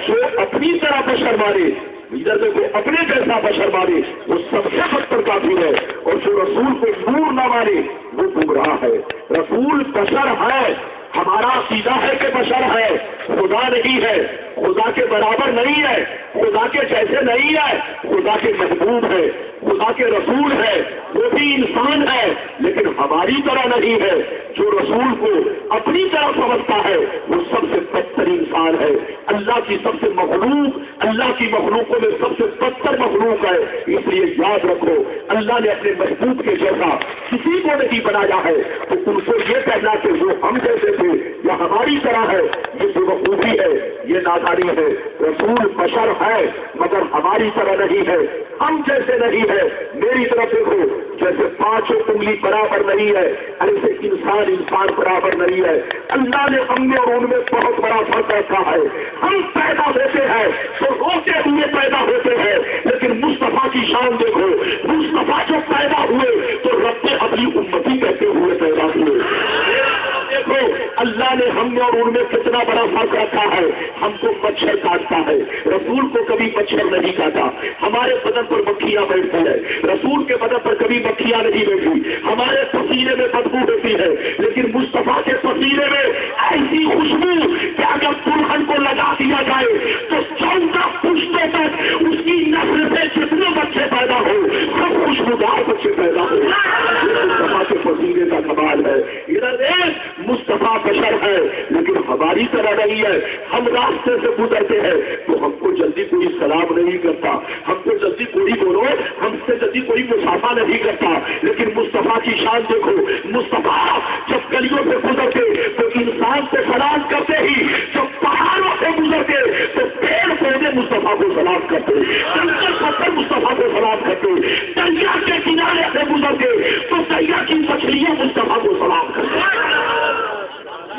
جو اپنی طرح بشر مانے، ادھر دیکھو اپنے جیسا بشر مانے وہ سب سے بدتر کافر ہے، اور جو رسول کو نور نہ مانے وہ گمراہ ہے۔ رسول بشر ہے، ہمارا عقیدہ ہے کہ بشر ہے، خدا نہیں ہے، خدا کے برابر نہیں ہے، خدا کے جیسے نہیں ہے، خدا کے محبوب ہے، خدا کے رسول ہے، وہ بھی انسان ہے لیکن ہماری طرح نہیں ہے۔ جو رسول کو اپنی طرح سمجھتا ہے وہ سب سے بدتر انسان ہے، اللہ کی سب سے مخلوق، اللہ کی مخلوقوں میں سب سے بدتر مخلوق ہے۔ اس لیے یاد رکھو اللہ نے اپنے محبوب کے جیسا کسی کو نہیں بنایا ہے، تو ان کو یہ کہنا کہ وہ ہم جیسے تھے یا ہماری طرح ہے یہ بے وقوفی ہے، یہ نادانی ہے۔ رسول بشر ہے مگر ہماری طرح نہیں ہے، ہم جیسے نہیں ہے۔ میری طرف دیکھو جیسے پانچوں انگلی برابر نہیں ہے ایسے انسان برابر نہیں ہے۔ اللہ نے ہم میں اور ان میں بہت بڑا فرق رکھا ہے۔ ہم پیدا ہوتے ہیں تو روتے ہوئے پیدا ہوتے ہیں، لیکن مصطفیٰ کی شان دیکھو، مصطفیٰ جو پیدا ہوئے تو رب نے اپنی امتی کہتے ہوئے پیدا ہوئے۔ دیکھو اللہ نے ہم میں اور ان میں کتنا بڑا فرق رکھا ہے۔ ہم کو مچھر کاٹتا ہے، رسول کو کبھی مچھر نہیں کاٹا۔ ہمارے بدن پر مکھیاں بیٹھتی ہے، رسول کے بدن پر کبھی مکھیاں نہیں بیٹھی۔ ہمارے پسینے میں بدبو ہوتی ہے لیکن مصطفیٰ کے پسینے میں ایسی خوشبو کہ اگر دلہن کو لگا دیا جائے تو 14 پشتوں تک اس کی نسل سے جتنے بچے پیدا ہو سب خوشبودار بچے پیدا ہو۔ مصطفیٰ کے پسینے کا کمال ہے۔ ادھر ایک مصطفیٰ بشر ہے لیکن ہماری طرح نہیں ہے۔ ہم راستے سے گزرتے ہیں تو ہم کو جلدی کوئی سلام نہیں کرتا، ہم کو جلدی کوئی بولو، ہم سے جلدی کوئی مسافہ نہیں کرتا، لیکن مصطفیٰ کی شان دیکھو۔ مصطفیٰ جب گلیوں سے گزرتے تو انسان کو سلام کرتے ہی، جب پہاڑوں سے گزرتے تو پیڑ پودے مصطفیٰ کو سلام کرتے، کنکر پتھر مصطفیٰ کو سلام کرتے، دریا کے کنارے سے گزرتے تو دریا کی مچھلیاں مصطفیٰ کو سلام کرتے۔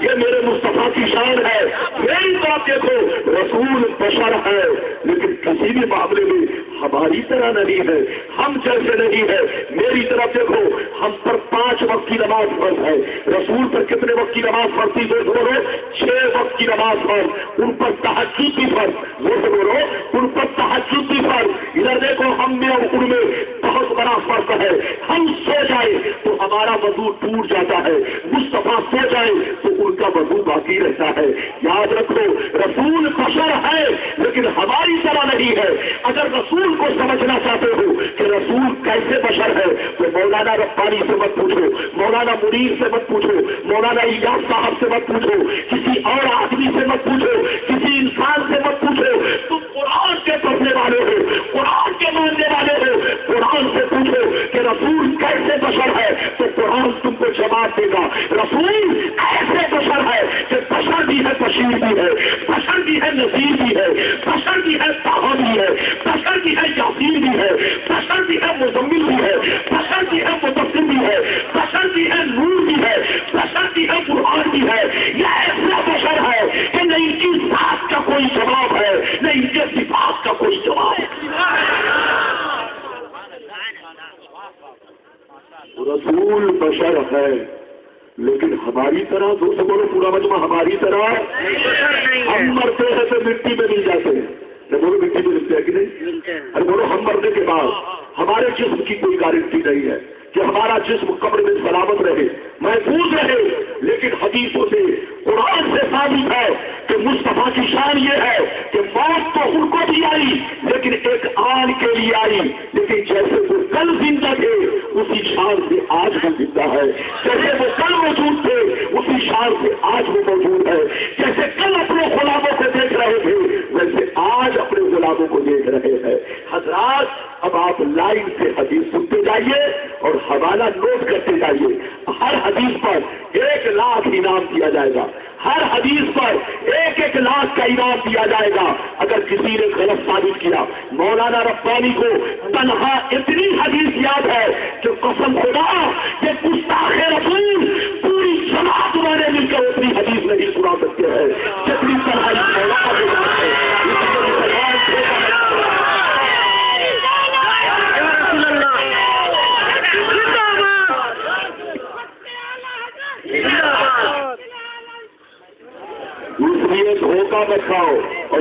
یہ میرے مصطفیٰ کی شان ہے۔ میری طرف دیکھو رسول بشر ہے لیکن کسی بھی معاملے میں ہماری طرح نہیں ہے، ہم جیسے نہیں ہے۔ میری طرف دیکھو ہم پر 5 وقت کی نماز فرض ہے، رسول پر کتنے وقت کی نماز پڑھتی ہے بولو؟ 6 وقت کی نماز فرض، ان پر تہجد بھی فرض، وہ بولو ان پر تہجد بھی فرض۔ ادھر دیکھو ہم میں اور ان میں بہت بڑا فرق ہے۔ ہم سو جائے تو ہمارا وضو ٹوٹ جاتا ہے، مصطفیٰ سو جائے تو ان کا وضو باقی رہتا ہے۔ یاد رکھو رسول بشر ہے لیکن ہماری طرح نہیں ہے۔ اگر رسول کو سمجھنا چاہتے ہو کہ رسول کیسے بشر ہے تو مولانا ربانی سے مت پوچھو، مولانا منیر سے مت پوچھو، مولانا الیاس صاحب سے مت پوچھو، کسی اور آدمی سے مت پوچھو، کسی انسان سے مت پوچھو۔ تم قرآن کے پڑھنے والے ہو، قرآن کے ماننے والے ہو، قرآن سے پوچھو کہ رسول کیسے بشر ہے تو قرآن تم کو جواب دے گا۔ رسول ایسے بشر ہے کہ بشر بھی ہے، بشیر بھی ہے، بشر بھی ہے، نذیر بھی ہے، بشر بھی ہے، طٰہٰ بھی ہے، بشر بھی ہے، یاسین بھی ہے، بشر بھی ہے، مزمل بھی ہے، بشر بھی ہے، مدثر بھی ہے، بشر بھی ہے، نور بھی ہے، بشر بھی ہے، قرآن بھی ہے۔ یہ ایسا بشر ہے کہ نہ ان کی ذات کا کوئی جواب ہے نہ ان کے صفات کا کوئی جواب ہے۔ رسول بشر ہے لیکن ہماری طرح، دوستوں بولو پورا مجمع ہماری طرح ہم مرتے ہیں تو مٹی میں مل جاتے ہیں، بولو مٹی میں ملتے ہیں کہ نہیں؟ ارے بولو ہم مرنے کے بعد ہمارے جسم کی کوئی گارنٹی نہیں ہے کہ ہمارا جسم قبر میں سلامت رہے، محفوظ رہے، لیکن حدیثوں سے قرآن سے ثابت ہے کہ مصطفیٰ کی شان یہ ہے کہ موت تو ان کو بھی آئی لیکن ایک آن کے لیے آئی، لیکن جیسے وہ کل زندہ تھے اسی شان سے آج بھی زندہ ہے، جیسے وہ کل موجود تھے اسی شان سے آج بھی موجود ہے، جیسے کل اپنے غلاموں کو دیکھ رہے تھے ویسے آج اپنے غلاموں کو دیکھ رہے ہیں۔ حضرات اب آپ لائن سے حدیث سنتے جائیے اور حوالہ نوٹ کرتے جائیے۔ ہر حدیث پر 1 لاکھ انعام دیا جائے گا، ہر حدیث پر 1 لاکھ کا انعام دیا جائے گا اگر کسی نے غلط ثابت کیا۔ مولانا ربانی کو تنہا اتنی حدیث یاد ہے کہ قسم خدا یہ گستاخ رسول پوری جماعت والے مل کر اتنی حدیث نہیں سنا سکتے ہیں جتنی تنہائی مولانا کے ساتھ ہے۔ اس لیے دھوکہ مت کھاؤ اور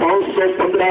515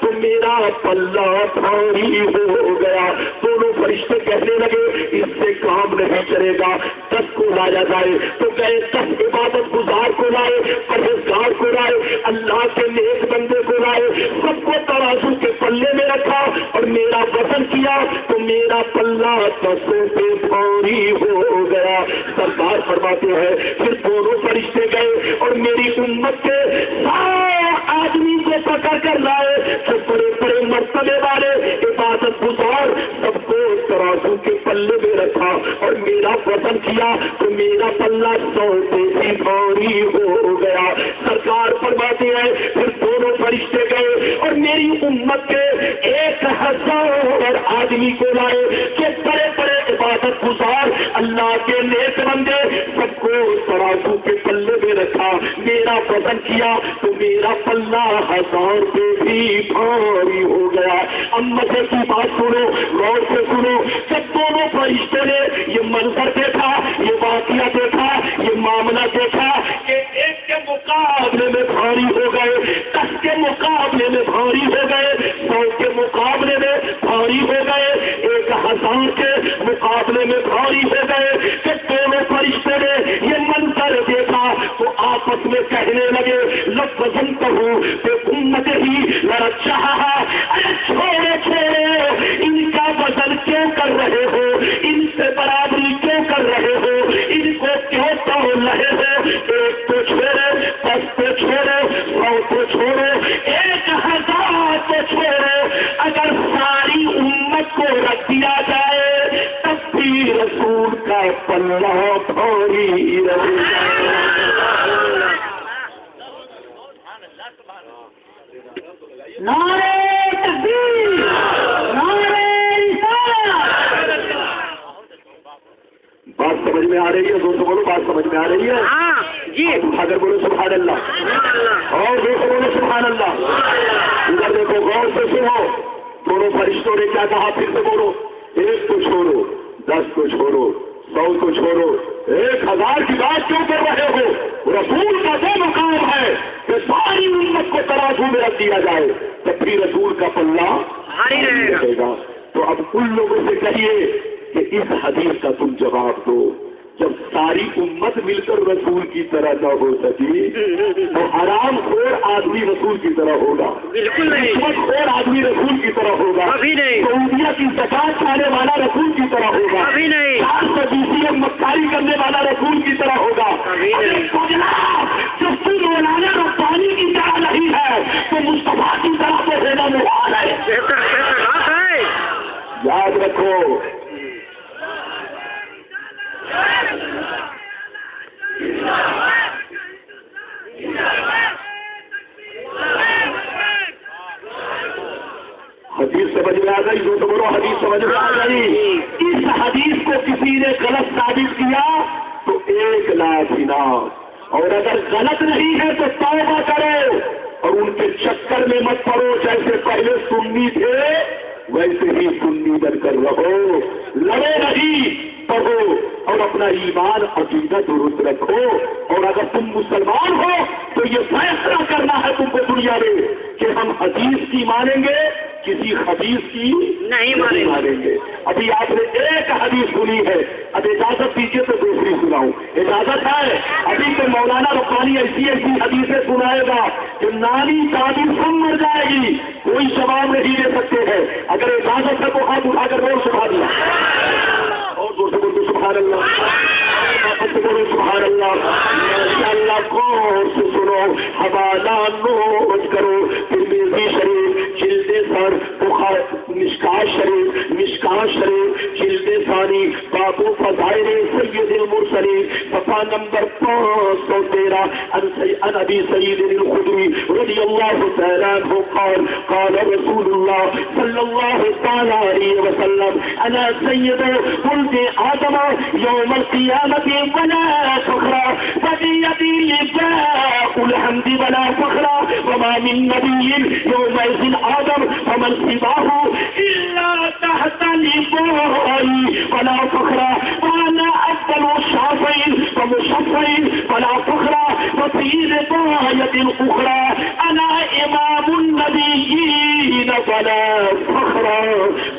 تو میرا پلہ بھاری ہو گیا. دونوں فرشتے کہنے لگے اس سے کام نہیں چلے گا, 10 کو لایا جائے. تو گئے 10 عبادت گزار کو لائے, پرہیزگار کو لائے, اللہ کے نیک بندے کو لائے, سب کو ترازو کے پلے میں رکھا اور میرا وزن کیا تو میرا پلہ 10 پہ بھاری ہو گیا. سرکار فرماتے ہیں پھر دونوں فرشتے گئے اور میری امت کے 100 آدمی کو پکڑ کر لائے جو بڑے بڑے مرتبے والے عبادت گزار, سب کو ترازو کے پلے میں رکھا اور میرا وزن کیا تو میرا پلہ 100 پہ بھی بھاری ہو گیا. سرکار فرماتے ہیں پھر دونوں فرشتے گئے اور میری امت کے 1000 آدمی کو لائے جو بڑے بڑے عبادت گزار اللہ کے نیک بندے, سب کو ترازو کے پلے میں رکھا, میرا وزن کیا تو میرا پلہ 1000 پہ بھی بھاری ہو گیا. اب مزے کی بات سنو, غور سے سنو. جب دونوں فرشتوں نے یہ منظر دیکھا, یہ واقعہ دیکھا, یہ معاملہ دیکھا کہ ایک کے مقابلے میں بھاری ہو گئے, 10 کے مقابلے میں بھاری ہو گئے, 100 کے مقابلے میں بھاری ہو گئے, 1000 کے مقابلے میں بھاری ہو گئے, کہ دونوں فرشتوں نے یہ منظر دیکھا تو آپس میں کہنے لگے لب وزن کروں کہ امت ہی لڑ چاہا, ارے چھوڑو چھوڑو, ان کا وزن کیوں کر رہے ہو, ان سے برابری کیوں کر رہے ہو, ان کو کیوں توڑ رہے ہو, 1 کو چھوڑو, 10 کو چھوڑو, 100 کو چھوڑو, 1000 کو چھوڑو. اگر ساری امت کو رکھ دیا جائے تب بھی رسول کا پلہ بھاری رہے گا. نعرہ تکبیر, نعرہ رسالت. بات سمجھ میں آ رہی ہے؟ دوستوں بولو بات سمجھ میں آ رہی ہے؟ ہاں جی, اگر بولو سبحان اللہ, اور دوستوں بولو سبحان اللہ. ادھر دیکھو, غور سے سنو. دونوں فرشتوں نے کیا کہا, پھر سے بولو. 1 کو چھوڑو, 10 کو چھوڑو, 100 کو چھوڑو, 1000 کی بات کیوں کر رہے ہو؟ رسول کا وہ مقام ہے کہ ساری امت کو ترازو میں رکھ دیا جائے تب بھی رسول کا پلہ بھاری رہے گا. تو اب ان لوگوں سے کہیے کہ اس حدیث کا تم جواب دو. جب ساری امت مل کر رسول کی طرح نہ ہو سکی تو حرام خور آدمی رسول کی طرح ہوگا, بالکل نہیں, رشوت خور آدمی رسول کی طرح ہوگا, کبھی نہیں, سعودیہ کی زکات کھانے والا رسول کی طرح ہوگا, کبھی نہیں, 420 مکاری کرنے والا رسول کی طرح ہوگا. کبھی نہیں. جب تو مولانا ربانی کی طرح نہیں ہے تو مصطفیٰ کی طرح تو ہونا محال ہے. یاد رکھو. حدیث سمجھ میں آ گئی؟ جو تو بولو حدیث سمجھ میں آ گئی. اس حدیث کو کسی نے غلط ثابت کیا تو 1 لاکھ انعام, اور اگر غلط نہیں ہے تو توبہ کرو اور ان کے چکر میں مت پڑو. جیسے پہلے سنی تھے ویسے ہی سنی بن کر رہو, لڑو نہیں, پڑھو اور اپنا ایمان عقیدہ درست رکھو. اور اگر تم مسلمان ہو تو یہ فیصلہ کرنا ہے تم کو دنیا میں کہ ہم حدیث کی مانیں گے, کسی حدیث کی نہیں مانیں گے. ابھی آپ نے 1 حدیث سنی ہے, اب اجازت دیجیے تو دوسری سناؤں. اجازت ہے؟ ابھی تو مولانا ربانی ایسی ایسی حدیثیں سنائے گا کہ نانی دادی سب مر جائے گی, کوئی جواب نہیں دے سکتے ہیں. اگر اجازت ہے تو ہاتھ اٹھا کر بول سبحان اللہ, اور دوستوں کو سبحان اللہ, بولو سبحان اللہ. اللہ غور سے سنو, حوالہ نوٹ کرو. ترمذی شریف جلد سر, مشکات شریف جلد ثانی, بابو فضائل سید المرسلین, صفحہ نمبر 513, عن ابی سعید الخدری رضی اللہ تعالی عنہ قال قال رسول اللہ صلی اللہ تعالی علیہ وسلم انا سید ولد آدم یوم القیامت ولا فخر فبیدی جاء الحمد ولا فخر وما من نبی یومئذ آدم فمن سواه الا تحت لوائی ولا فخر وانا افضل الشافعین ومشفعین ولا فخر وفي رواية أخرى أنا إمام النبي النبیین فلا فخر،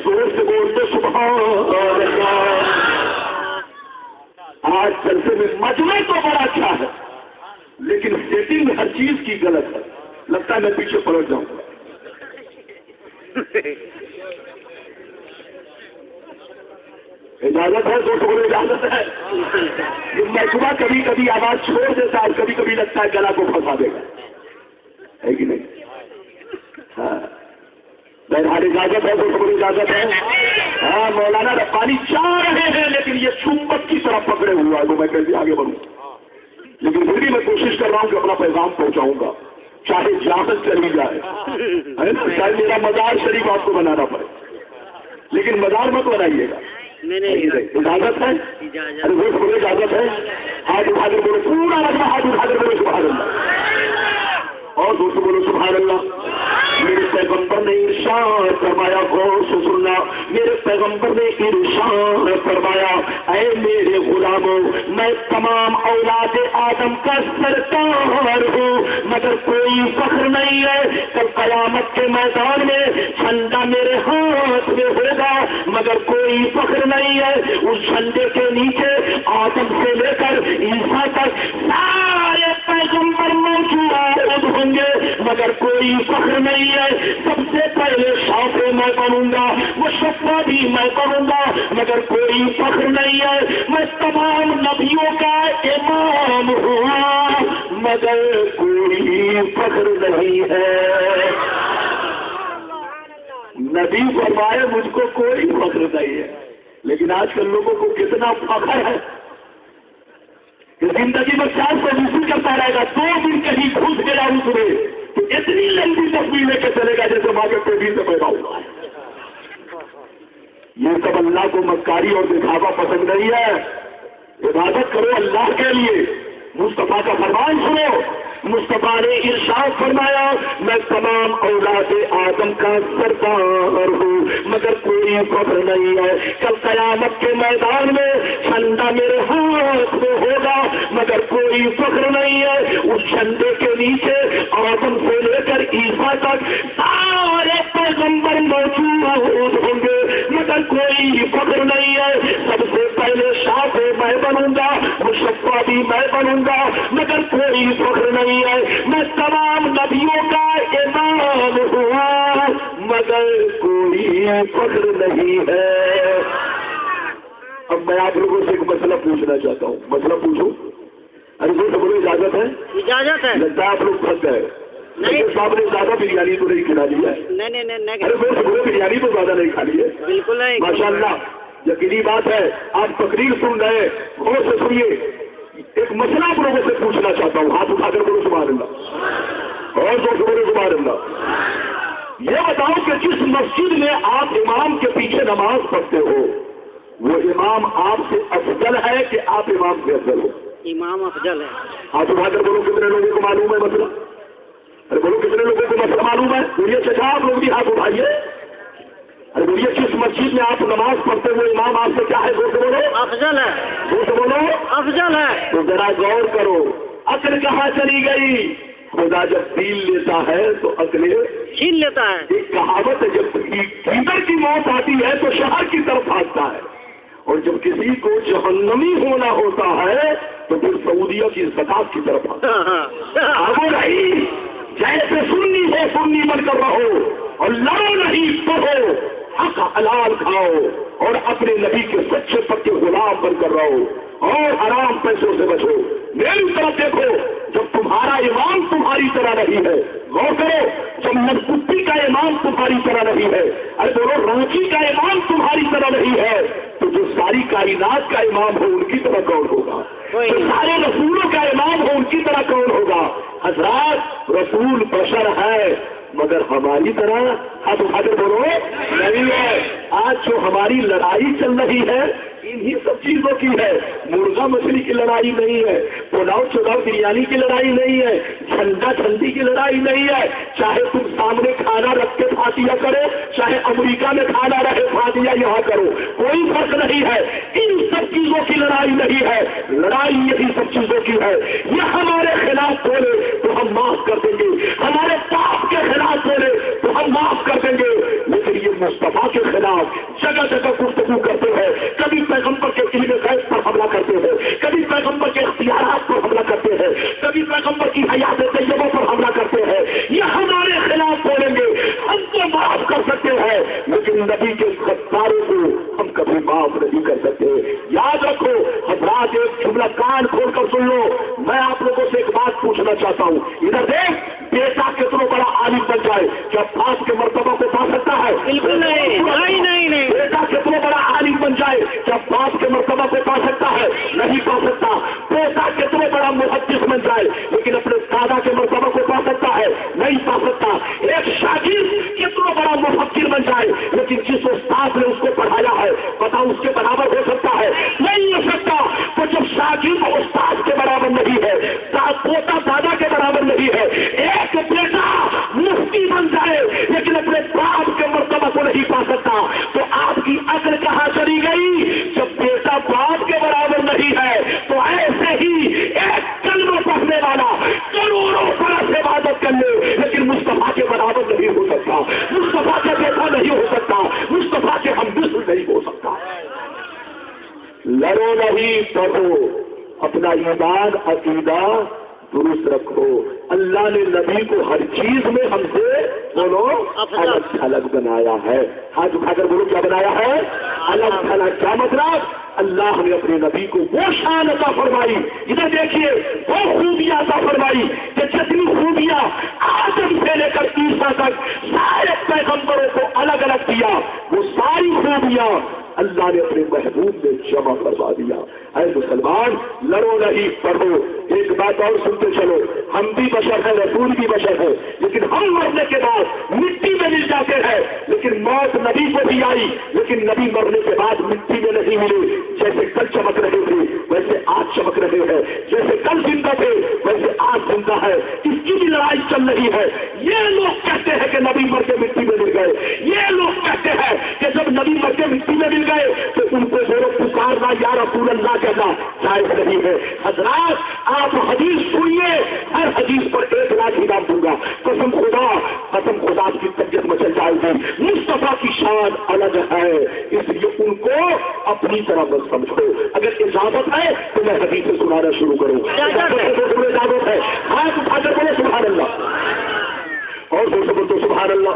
زور سے بولتے سبحان اللہ۔ آج جلسے میں مجمع تو بڑا اچھا ہے لیکن سیٹنگ ہر چیز کی غلط ہے، لگتا ہے میں پیچھے پلٹ جاؤں گا۔ اجازت ہے دوستوں کو، اجازت ہے؟ یہ محکمہ کبھی کبھی آواز چھوڑ دیتا ہے، کبھی کبھی لگتا ہے گلا کو پھنسا دے گا، ہے کہ نہیں؟ ہاں بہرحال اجازت ہے دوستوں کو، اجازت ہے؟ ہاں مولانا ربانی چاہ رہے ہیں لیکن یہ چمبک کی طرح پکڑے ہوا ہے تو میں کیسے آگے بڑھوں، لیکن پھر بھی میں کوشش کر رہا ہوں کہ اپنا پیغام پہنچاؤں گا چاہے جاہل چلی جائے، ہے نا؟ چاہے میرا مزار شریف آپ کو بنانا پڑے لیکن مزار مت بنائیے گا۔ اجازت ہے؟ ارے وہ بولے اجازت ہے؟ ہاتھ اٹھا کر بولو، پورا لگنا ہاتھ اٹھا کر بولو سبحان اللہ، اور دوستوں بولو سبحان اللہ۔ میرے پیغمبر نے ارشاد فرمایا، غور سے سننا، میرے پیغمبر نے ارشاد فرمایا، اے میرے غلاموں میں تمام اولاد آدم کا سردار ہوں مگر کوئی فخر نہیں ہے، کل قیامت کے میدان میں جھنڈا میرے ہاتھ میں ہوگا مگر کوئی فخر نہیں ہے، اس جھنڈے کے نیچے آدم سے لے کر عیسیٰ تک سارے پیغمبر موجود ہوں گے مگر کوئی فخر نہیں ہے، سب سے پہلے شافع میں بنوں گا، مشفع بھی میں بنوں گا مگر کوئی فخر نہیں ہے، میں تمام نبیوں کا امام ہوں مگر کوئی فخر نہیں ہے۔ نبی فرمائے مجھ کو کوئی فخر نہیں ہے، لیکن آج کل لوگوں کو کتنا فخر ہے کہ زندگی میں 420 کرتا رہے گا، 2 دن کہیں گھس گیا اس میں تو اتنی لمبی تصویر لے کے چلے گا جیسے ماں کے پیٹ سے پیدا ہوا ہے۔ یہ سب اللہ کو مکاری اور دکھاوا پسند نہیں ہے، عبادت کرو اللہ کے لیے، مصطفیٰ کا فرمان سنو، مصطفیٰ نے ارشاد فرمایا میں تمام اولاد آدم کا سردار ہوں مگر کوئی فخر نہیں ہے، کل قیامت کے میدان میں جھنڈا میرے ہاتھ میں ہوگا مگر کوئی فخر نہیں ہے، اس جھنڈے کے نیچے آدم سے لے کر عیسیٰ تک سارے پیغمبر موجود ہوں گے مگر کوئی فخر نہیں ہے، سب سے پہلے شافع میں بنوں گا، مشفع بھی میں بنوں گا مگر کوئی فخر نہیں ہے، میں تمام نبیوں کا امام ہوں مگر کوئی فخر نہیں ہے۔ اب میں آپ لوگوں سے ایک مسئلہ پوچھنا چاہتا ہوں، مسئلہ پوچھوں؟ ارے وہ سب اجازت ہے؟ اجازت ہے؟ لگتا ہے آپ لوگ پھنس گئے، نہیں صاحب نے زیادہ بریانی تو نہیں کھلا دی ہے، نہیں ارے وہ سب بریانی تو زیادہ نہیں کھا لی ہے، بالکل نہیں، ماشاء اللہ یقینی بات ہے۔ آپ تقریر سن رہے ہیں، غور سے سنیے، ایک مسئلہ آپ لوگوں سے پوچھنا چاہتا ہوں، ہاتھ اٹھا کر بولو سبحان اللہ، اور جو بولو سبحان اللہ۔ یہ بتاؤ کہ جس مسجد میں آپ امام کے پیچھے نماز پڑھتے ہو وہ امام آپ سے افضل ہے کہ آپ امام سے افضل ہو؟ امام افضل ہے۔ ہاتھ اٹھا کر بولو کتنے لوگوں کو معلوم ہے مسئلہ؟ ارے بولو کتنے لوگوں کو مسئلہ معلوم ہے؟ بولیے چچا آپ لوگ بھی ہاتھ اٹھائیے، ارے بولیے کس مسجد میں آپ نماز پڑھتے ہوئے امام آپ سے کیا ہے؟ زور سے بولو، افضل ہے، زور سے بولو، افضل ہے۔ تو ذرا غور کرو، عقل کہاں چلی گئی؟ خدا جب دین لیتا ہے تو عقل چھین لیتا ہے۔ ایک کہاوت ہے، جب کیدر کی موت آتی ہے تو شہر کی طرف بھاگتا ہے، اور جب کسی کو جہنمی ہونا ہوتا ہے تو پھر سعودیہ کی زکات کی طرف آگے رہی، جیسے سنی ہو سنی بن کر رہو اور لڑو نہیں پڑھو، حق حلال کھاؤ اور اپنے نبی کے سچے پکے غلام بن کر رہو اور حرام پیسوں سے بچو۔ میری طرف دیکھو، جب تمہارا امام تمہاری طرح نہیں ہے، غور کرو، جب نرکتی کا امام تمہاری طرح نہیں ہے، ارے بولو رانچی کا امام تمہاری طرح نہیں ہے، تو جو ساری کائنات کا امام ہو ان کی طرح کون ہوگا؟ جو سارے رسولوں کا امام ہو ان کی طرح کون ہوگا؟ حضرات رسول بشر ہے مگر ہماری طرح ہاتھ اٹھا کر بولو نہیں ہے۔ آج جو ہماری لڑائی چل رہی ہے انہی سب چیزوں کی ہے، مرغا مچھلی کی لڑائی نہیں ہے، پلاؤ چلاؤ بریانی کی لڑائی نہیں ہے، جھنڈا جھنڈی کی لڑائی نہیں ہے، چاہے تم سامنے کھانا رکھ کے فاتحہ کرو، چاہے امریکہ میں کھانا رہے فاتحہ یہاں کرو، کوئی فرق نہیں ہے، ان سب چیزوں کی لڑائی نہیں ہے، لڑائی یہی سب چیزوں کی ہے۔ یہ ہمارے خلاف بولے تو ہم معاف کر دیں گے، ہمارے پاپ کے خلاف بولے تو جگہ جگہ گفتگو کرتے ہیں، کبھی پیغمبر کے علم غیب پر حملہ کرتے ہیں، کبھی پیغمبر کے اختیارات پر حملہ کرتے ہیں، کبھی پیغمبر کی حیات طیبہ پر حملہ کرتے ہیں. یہ ہمارے خلاف بولیں گے، ہم تو معاف کر سکتے ہیں لیکن نبی کے غداروں کو ہم کبھی معاف نہیں کر سکتے. یاد رکھو حضرات، ایک جملہ کان کھول کر سن لو. میں آپ لوگوں سے ایک بات پوچھنا چاہتا ہوں. ادھر دیکھ، بیٹا کتنا بڑا عالم بن جائے کیا باپ کے مرتبہ کو پا سکتا ہے؟ بالکل نہیں، نہیں. بیٹا کتنا بڑا عالم بن جائے کیا باپ کے مرتبہ کو پا سکتا ہے؟ نہیں پا سکتا. بیٹا کتنا بڑا محدث بن جائے لیکن اپنے دادا کے مرتبہ کو پا سکتا ہے؟ نہیں پا سکتا. ایک شاگرد کتنا بڑا مفکر بن جائے لیکن جس استاد نے اس کو پڑھایا ہے پتا اس کے برابر ہو سکتا ہے؟ نہیں ہو سکتا. تو جب شاگرد استاد کے برابر نہیں ہے، پوتا دادا کے برابر نہیں ہے، ایک بیٹا مفتی بن جائے لیکن اپنے باپ کے مرتبہ کو نہیں پا سکتا، تو آپ کی عقل کہاں چلی گئی؟ جب بیٹا باپ کے برابر نہیں ہے تو ایسے ہی ایک کلمہ پڑھنے والا کروڑوں برس عبادت کر لے لیکن مصطفیٰ کے برابر نہیں ہو سکتا، مصطفیٰ کا بیٹا نہیں ہو سکتا، مصطفیٰ کے ہمدرد نہیں ہو سکتا. لڑو نہیں، پڑھو، اپنا ایمان عقیدہ درست رکھو. اللہ نے نبی کو ہر چیز میں ہم سے بولو الگ تھلگ بنایا ہے. ہاتھ اٹھا کر بولو کیا بنایا ہے؟ الگ تھلگ. کیا مطلب؟ اللہ نے اپنے نبی کو وہ شان عطا فرمائی، ادھر دیکھیے، وہ خوبیاں عطا فرمائی کہ جتنی خوبیاں آدم سے لے کر عیسیٰ تک سارے پیغمبروں کو الگ الگ دیا، وہ ساری خوبیاں اللہ نے اپنے محبوب میں جمع کروا دیا. اے مسلمان، لڑو نہیں، پڑھو. ایک بات اور سنتے چلو، ہم بھی بشر ہیں، رسول بھی بشر ہے، لیکن ہم مرنے کے بعد مٹی میں مل جاتے ہیں. لیکن موت نبی کو بھی آئی لیکن نبی مرنے کے بعد مٹی میں نہیں ملے. جیسے کل چمک رہے تھے ویسے آج چمک رہے ہیں، جیسے کل زندہ تھے ویسے آج زندہ ہے. اس کی بھی لڑائی چل رہی ہے. یہ لوگ کہتے ہیں کہ نبی مر کے مٹی میں مل گئے، یہ لوگ کہتے ہیں کہ جب نبی مر کے مٹی میں مل گئے تو ان کو ضرور پکارنا یا رسول اللہ کہنا جائز نہیں ہے. حضرات، آپ حدیث سنیے، ہر حدیث پر 1 لاکھ انعام دوں گا. قسم خدا کی طبیعت مچل جائے گی. مصطفیٰ کی شان الگ ہے، اس لیے ان کو اپنی طرح مت سمجھو. اگر اجازت ہے تو میں حدیث سے سنانا شروع کروں. اجازت ہے، ہاتھ اٹھا کر بولو سبحان اللہ، اور دوسرے بول تو سبحان اللہ،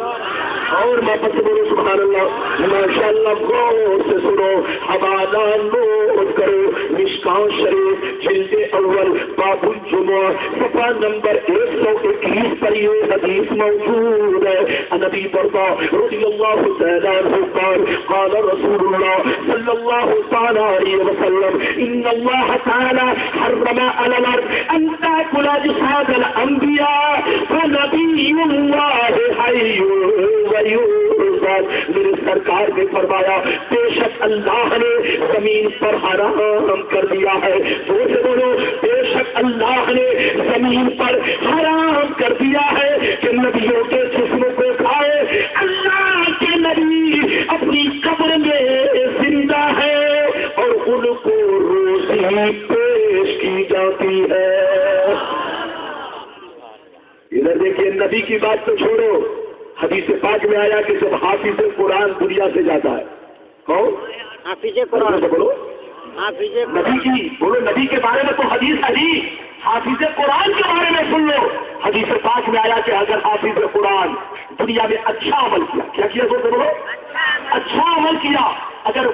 اور واپس سے بولو سبحان اللہ. ماشاء اللہ، غور سے سنو، حوالہ نوٹ کرو. مشکاہ شریف جلد اول باب الجمعہ صفحہ نمبر 121 پر یہ حدیث موجود ہے. نبی بردا رضی اللہ تعالیٰ عنہ قال قال رسول اللہ صلی اللہ تعالیٰ علیہ وسلم ان اللہ تعالیٰ حرم علی الارض ان تاکل اجساد الانبیاء فنبی اللہ حی ویرزق. میرے سرکار نے فرمایا بے شک اللہ نے زمین پر حرام کر دیا ہے. دوسرے بولو، بے شک اللہ نے زمین پر حرام کر دیا ہے کہ نبیوں کے جسم کو کھائے. اللہ کے نبی اپنی قبر میں زندہ ہے اور ان کو روزی پیش کی جاتی ہے. ادھر دیکھیے، نبی کی بات تو چھوڑو، حدیث پاک میں آیا کہ جب حافظ قرآن دنیا سے جاتا ہے، کون؟ حافظ قرآن. بولو حافظ نبی کی، بولو نبی کے بارے میں تو حدیث ہے ہی. حافظ قرآن کے بارے میں سن لو. حدیث پاک میں آیا کہ اگر حافظ قرآن دنیا میں اچھا عمل کیا بولو اچھا عمل کیا، اگر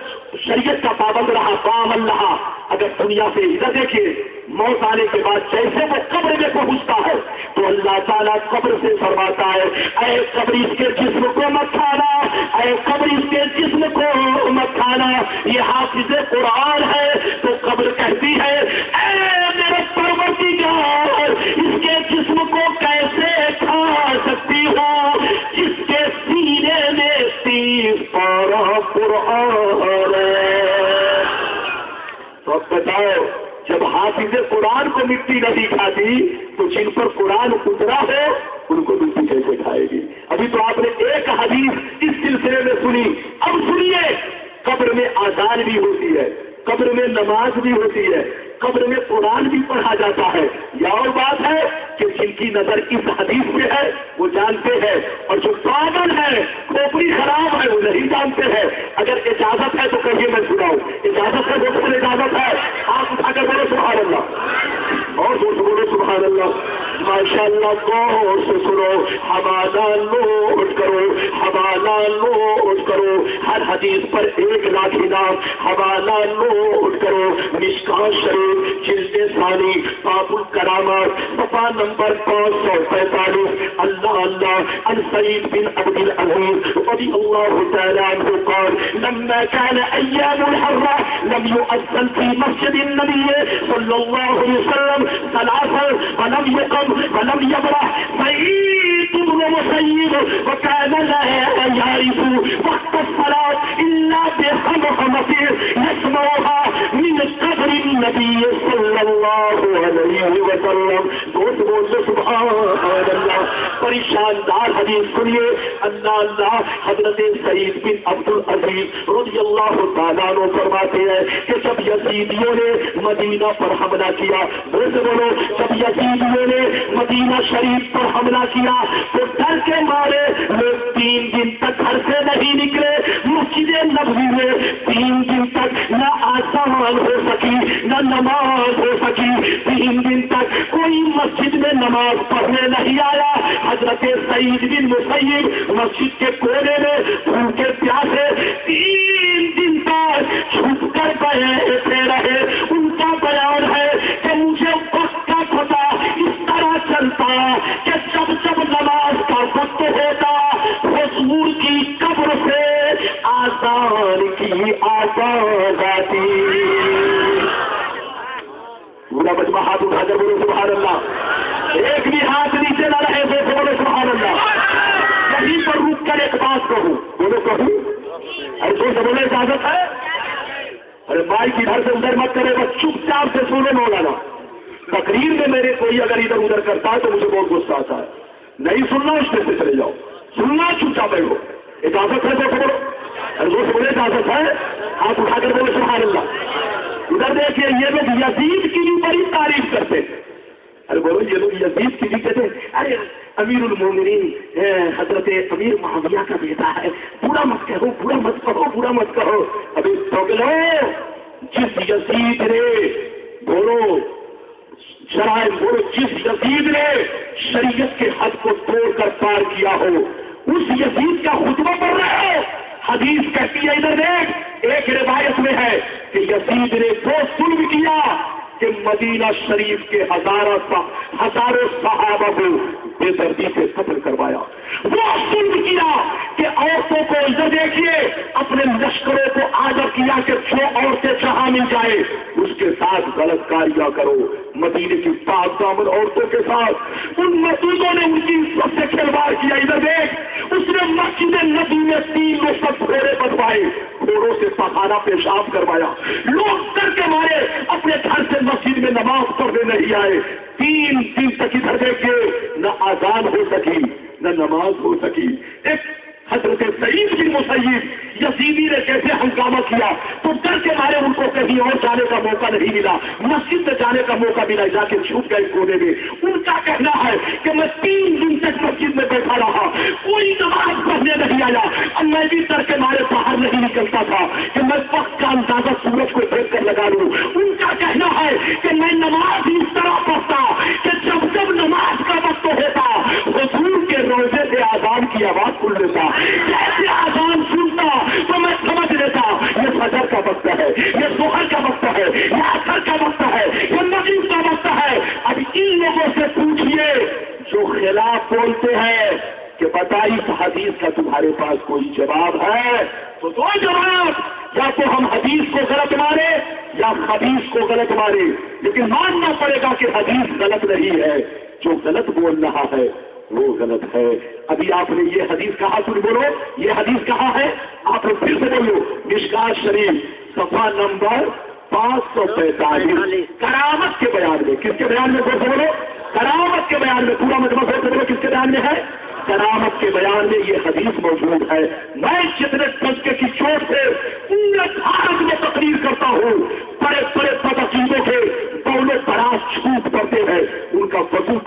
شریعت کا پابند رہا، پابند رہا، اگر دنیا سے ادھر دیکھیے موت آنے کے بعد جیسے وہ قبر میں پہنچتا ہے تو اللہ تعالیٰ قبر سے فرماتا ہے اے قبر اس کے جسم کو مت کھانا، اے قبر اس کے جسم کو مت کھانا. یہ حافظ قرآن ہے. تو قبر کہتی ہے اے میرے پروردگار، اس کے جسم کو کیسے کھا سکتی ہو جس کے سینے میں 30 پارہ قرآن ہے. تو بتاؤ، جب حافظ قرآن کو مٹی نہیں کھاتی تو جن پر قرآن اترا ہے ان کو مٹی کیسے کھائے گی؟ ابھی تو آپ نے ایک حدیث اس سلسلے میں سنی. اب سنیے، قبر میں آذان بھی ہوتی ہے، قبر میں نماز بھی ہوتی ہے، قبر میں قرآن بھی پڑھا جاتا ہے. یا اور بات ہے کہ جن کی نظر اس حدیث پہ ہے وہ جانتے ہیں، اور جو پاگل ہے، کھوپڑی خراب ہے، وہ نہیں جانتے ہیں۔ اگر اجازت ہے تو کہیے میں سناؤں، اجازت ہے تو تمہیں اجازت ہے، آپ اٹھا کر بولو سبحان اللہ، اور زور سے بولو سبحان اللہ، ماشاء اللہ، غور سے سنو، حوالہ نوٹ کرو، حوالہ نوٹ کرو، ہر حدیث پر 1 لاکھ انعام، حوالہ نوٹ کرو، مشکوٰۃ شریف جلد ثانی باب الکرامات صفحہ نمبر 545، اللہ عن سعید بن عبد العزیز رضی اللہ تعالی عنہ قال لما كان ايام الحرة لم يؤذن في مسجد النبي صلى الله عليه وسلم ثلاثا ولم يقم ولم يبرح سعيد بن مسيب وكان لا يعرف وقت الصلاة إلا بخمخمة يسمعها من قبر النبي صلى الله عليه وسلم۔ بول سبحان اللہ، پریشان دار حدیث سنیے، اللہ حضرت سعید بن عبد العزیز رضی اللہ تعالیٰ عنہ فرماتے ہیں کہ جب یزیدیوں نے مدینہ پر حملہ کیا، بولو، جب یزیدیوں نے مدینہ شریف پر حملہ کیا تو ڈر کے مارے لوگ 3 دن تک گھر سے نہیں نکلے۔ مسجد نبوی میں 3 دن تک نہ آسان ہو سکی نہ نماز ہو سکی، 3 دن تک کوئی مسجد میں نماز پڑھنے نہیں آیا۔ حضرت سعید بن مسیب مسجد کے کونے میں بھوکے پیاسے 3 دن تک چھپ کر بیٹھے رہے۔ ان کا بیان ہے کہ مجھے وقت کا پتہ اس طرح چلتا کہ جب جب نماز کا وقت ہوتا حضور کی قبر سے آذان کی آواز آتی۔ پورا مجمع ہاتھ اٹھا کر بولو سبحان اللہ، ایک بھی ہاتھ نیچے نہ رہے تو بولو سبحان اللہ۔ یہیں پر رک کر ایک بات کہوں، بولو کہوں، ایسے سے بولے اجازت ہے؟ ارے مائک ادھر سے ادھر مت کرے، بس چپ چاپ سے سنو مولانا۔ تقریر میں میرے کوئی اگر ادھر ادھر کرتا ہے تو مجھے بہت غصہ آتا ہے، نہیں سننا اس میں سے چلے جاؤ، سننا چپ چاپ بیٹھو، اجازت ہے تو بولو، ارے سے بولے اجازت ہے، ہاتھ اٹھا کر بولے سبحان اللہ۔ ادھر دیکھیے یہ لوگ یزید کی بھی بڑی تعریف کرتے، ارے بولو یہ لوگ یزید کی بھی کہتے، ارے امیر المومنین حضرت امیر معاویہ کا بیٹا ہے، برا مت کہو، برا مت کہو، برا مت کہو۔ ابھی لو جس یزید نے بولو شرائع، بولو جس یزید نے شریعت کے حد کو توڑ کر پار کیا ہو اس یزید کا خطبہ پڑھ رہے ہو۔ حدیث کہتی ہے ادھر دیکھ، ایک روایت میں ہے کہ یزید نے وہ ظلم کیا کہ مدینہ شریف کے ہزاروں صحابہ کو بے دردی سے قتل کروایا، وہ ظلم کیا کہ عورتوں کو ادھر دیکھیے اپنے لشکروں کو آگاہ کیا کہ جو عورتیں جہاں مل جائے اس کے ساتھ غلط کاریاں کرو۔ مدینے کی پاک دامن عورتوں کے ساتھ ان مسجدوں نے ان کی عزت سے کھلواڑ کیا۔ ادھر دیکھ، اس نے مسجد نبی میں 3 مفت گھوڑے بنوائے، گھوڑوں سے پخانا پیشاب کروایا، لوگ ڈر کے مارے اپنے گھر سے مسجد میں نماز پڑھنے نہیں آئے۔ 3 دن تک ادھر دیکھیے نہ آزان ہو سکی نہ نماز ہو سکی۔ ایک حضرت سعید بن مسیب یزیدی نے کیسے ہنگامہ کیا تو ڈر کے مارے ان کو کہیں اور جانے کا موقع نہیں ملا، مسجد میں جانے کا موقع ملا، جا کے چھپ گئے کونے میں۔ ان کا کہنا ہے کہ میں 3 دن تک مسجد میں بیٹھا رہا، کوئی نماز پڑھنے نہیں آیا، اب میں بھی ڈر کے مارے باہر نہیں نکلتا تھا کہ میں وقت کا اندازہ سورج کو دیکھ کر لگا لوں۔ ان کا کہنا ہے کہ میں نماز اس طرح پڑھتا کہ جب جب نماز کا وقت ہوتا حضور کے روزے سے آزان کی آواز سن لیتا، جیسے آزان سنتا تو میں سمجھ لیتا یہ فجر کا وقت ہے، یہ ظہر کا وقت ہے، یہ عصر کا وقت ہے، یہ مغرب کا وقت ہے۔ اب ان لوگوں سے پوچھئے جو خلاف بولتے ہیں کہ بتائی اس حدیث کا تمہارے پاس کوئی جواب ہے تو دو جواب، یا تو ہم حدیث کو غلط مانے یا حدیث کو غلط مانے، لیکن ماننا پڑے گا کہ حدیث غلط نہیں ہے، جو غلط بول رہا ہے وہ غلط ہے۔ ابھی آپ نے یہ حدیث کہا، تم بولو یہ حدیث کہاں ہے، آپ لوگ پھر سے بولو، مشکوٰۃ شریف صفحہ نمبر 545 کرامت کے بیان میں، کس کے بیان میں بولو، کرامت کے بیان میں، پورا مجمع بولو کس کے بیان میں ہے، کرامت کے بیان میں یہ حدیث موجود ہے۔ میں جتنے ٹنکے کی چوٹ سے پورے بھارت میں تقریر کرتا ہوں، بڑے بڑے بدعقیدوں کے بولے براز جھوٹ پڑتے ہیں،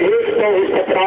117,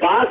5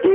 2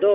2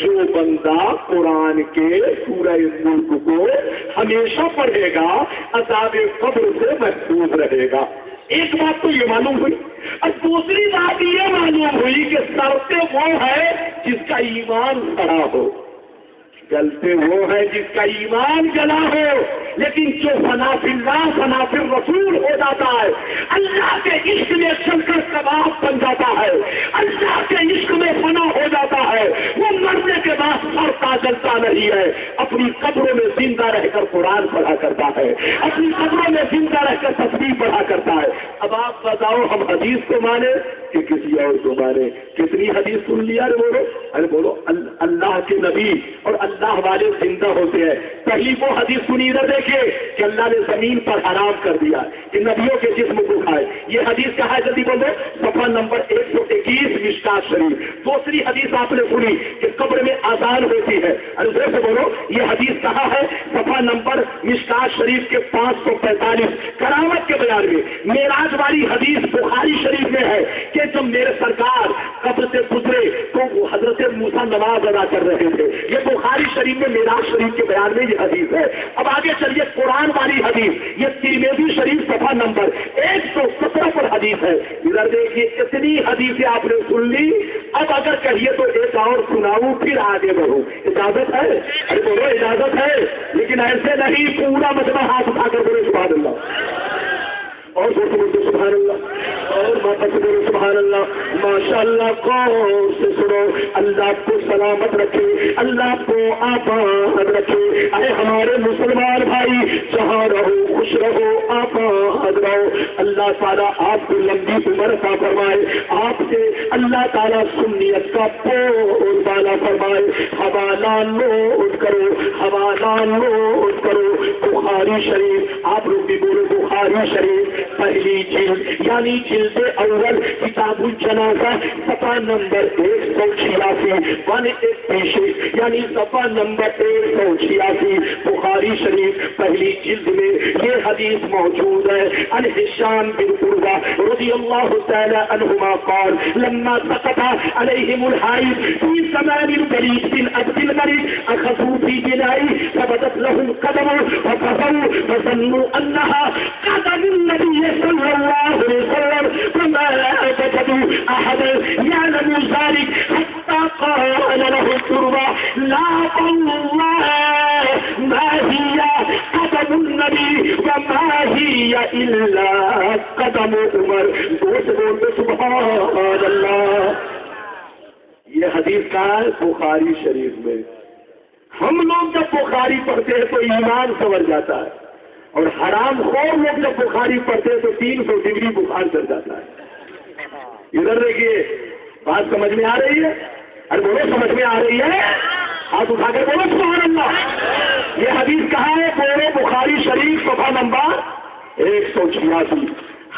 جو بندہ قرآن کے سورہ ملک کو ہمیشہ پڑھے گا عذاب قبر سے محفوظ رہے گا. ایک بات تو یہ معلوم ہوئی. اور دوسری بات یہ معلوم ہوئی کہ سڑتے وہ ہے جس کا ایمان سڑا ہو، جلتے وہ ہے جس کا ایمان جلا ہو. لیکن جو فنا فی اللہ فنا فی الرسول ہو جاتا ہے، اللہ کے عشق میں چل کر کباب بن جاتا ہے، اللہ کے عشق میں فنا ہو جاتا ہے، وہ مرنے کے بعد سڑتا جلتا نہیں ہے، اپنی قبروں میں زندہ رہ کر قرآن پڑھا کرتا ہے، اپنی قبروں میں زندہ رہ کر تسبیح پڑھا کرتا ہے. اب آپ بتاؤ ہم حدیث کو مانے کہ کسی اور کو مانے؟ کتنی حدیث سن لیا؟ ارے بولو اللہ کے نبی اور اللہ والے زندہ ہوتے ہیں. پہلی وہ حدیث سنی ادھر دیکھیے کہ اللہ نے زمین پر حرام کر دیا کہ نبیوں کے جسم کو کھائے. یہ حدیث کہا ہے؟ جلدی بولو. صفحہ نمبر 121 مشکات شریف. دوسری حدیث آپ نے سنی کہ قبر میں اذان ہوتی ہے. ارے زور سے بولو. یہ حدیث کہا ہے صفحہ نمبر مشکات شریف کے 545 کرامت کے بیان میں. معراج والی حدیث بخاری شریف میں ہے کہ جب میرے سرکار قبر سے گزرے تو وہ حضرت موسیٰ نماز ادا کر رہے تھے. یہ بخاری شریف میں معراج شریف کے بیان میں یہ حدیث ہے. اب آگے چلیے قرآن والی حدیث. یہ ترمذی شریف صفحہ نمبر 117 پر حدیث ہے. ادھر دیکھیے اتنی حدیثیں آپ نے سن لی. اب اگر کہیے تو ایک اور سناؤں پھر آگے بڑھوں. اجازت ہے؟ ارے بولو اجازت ہے. لیکن ایسے نہیں پورا مجمع ہاتھ اٹھا کر بولے سبحان اللہ. اور بولتے سبحان اللہ. اور ماتا سے بولے سبحان اللہ. ماشاء اللہ. غور سے سنو. اللہ کو سلامت رکھے، اللہ کو آباد رکھے. ارے ہمارے مسلمان بھائی جہاں رہو خوش رہو آباد رہو. اللہ تعالیٰ آپ کو لمبی عمر عطا فرمائے، آپ سے اللہ تعالیٰ سنیت کا پول بالا فرمائے. حوالہ نوٹ کرو، حوالہ نوٹ کرو. بخاری شریف. آپ لوگ بھی بولو بخاری شریف پہلی جلد یعنی جلد اول کتاب الجنازہ صفحہ نمبر 186 یعنی صفحہ نمبر 186 بخاری شریف پہلی جلد میں یہ حدیث موجود ہے. عن ہشام بن عروہ رضی اللہ تعالی عنہما قال لما سقط علیہم الحائض في زمان الوليد بن عبد الملك اخذوا في جنائه فبدت لهم قدم وفزوا فظنوا انها قدم النبي صلى الله عليه وسلم فما وجدوا احدا يعلم ذلك حتى قال له عروة لا والله ما هي قدم النبي وما هي الا قدم عمر. بولتے سبحان اللہ. یہ حدیث کا ہے بخاری شریف میں. ہم لوگ جب بخاری پڑھتے ہیں تو ایمان سنور جاتا ہے، اور حرام خور لوگ جب بخاری پڑھتے ہیں تو 300 ڈگری بخار چل جاتا ہے. ادھر دیکھیے بات سمجھ میں آ رہی ہے؟ ارے بولو سمجھ میں آ رہی ہے؟ ہاتھ اٹھا کر بولو سبحان اللہ. یہ حدیث کہاں ہے؟ بولو بخاری شریف صفحہ نمبر 186.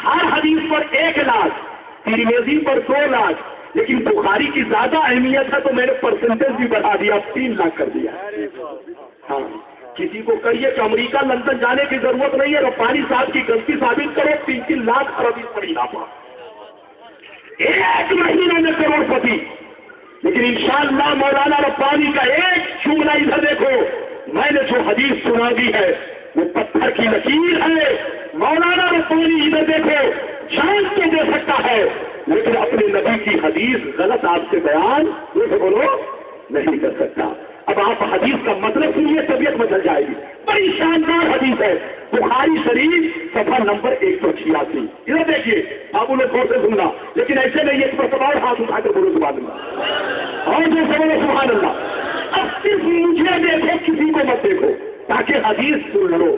ہر حدیث پر 1 لاکھ، ترمذی پر 2 لاکھ، لیکن بخاری کی زیادہ اہمیت ہے تو میں نے پرسنٹیج بھی بڑھا دیا، 3 لاکھ کر دیا. ہاں کسی کو کہیے کہ امریکہ لندن جانے کی ضرورت نہیں ہے، ربانی صاحب کی غلطی ثابت کرو، 3 لاکھ عربی پر اضافہ، 1 مہینے میں کروڑ پتی. لیکن انشاءاللہ مولانا ربانی کا ایک جملہ ادھر دیکھو. میں نے جو حدیث سنا دی ہے وہ پتھر کی لکیر ہے. مولانا ربانی ادھر دیکھو جان تو دے سکتا ہے لیکن اپنے نبی کی حدیث غلط آپ سے بیان بولو نہیں کر سکتا. اب آپ حدیث کا مطلب سنیے، طبیعت بدل جائے گی. بڑی شاندار حدیث ہے بخاری شریف صفحہ نمبر 186. ادھر دیکھیے آپ انہیں غور سے سننا، لیکن ایسے نہیں ایک مرتبہ اور ہاتھ اٹھا کر بولو سبحان اللہ، اور جو بولو سبحان اللہ. اب صرف مجھے دیکھو کسی کو مت دیکھو تاکہ حدیث سن لو.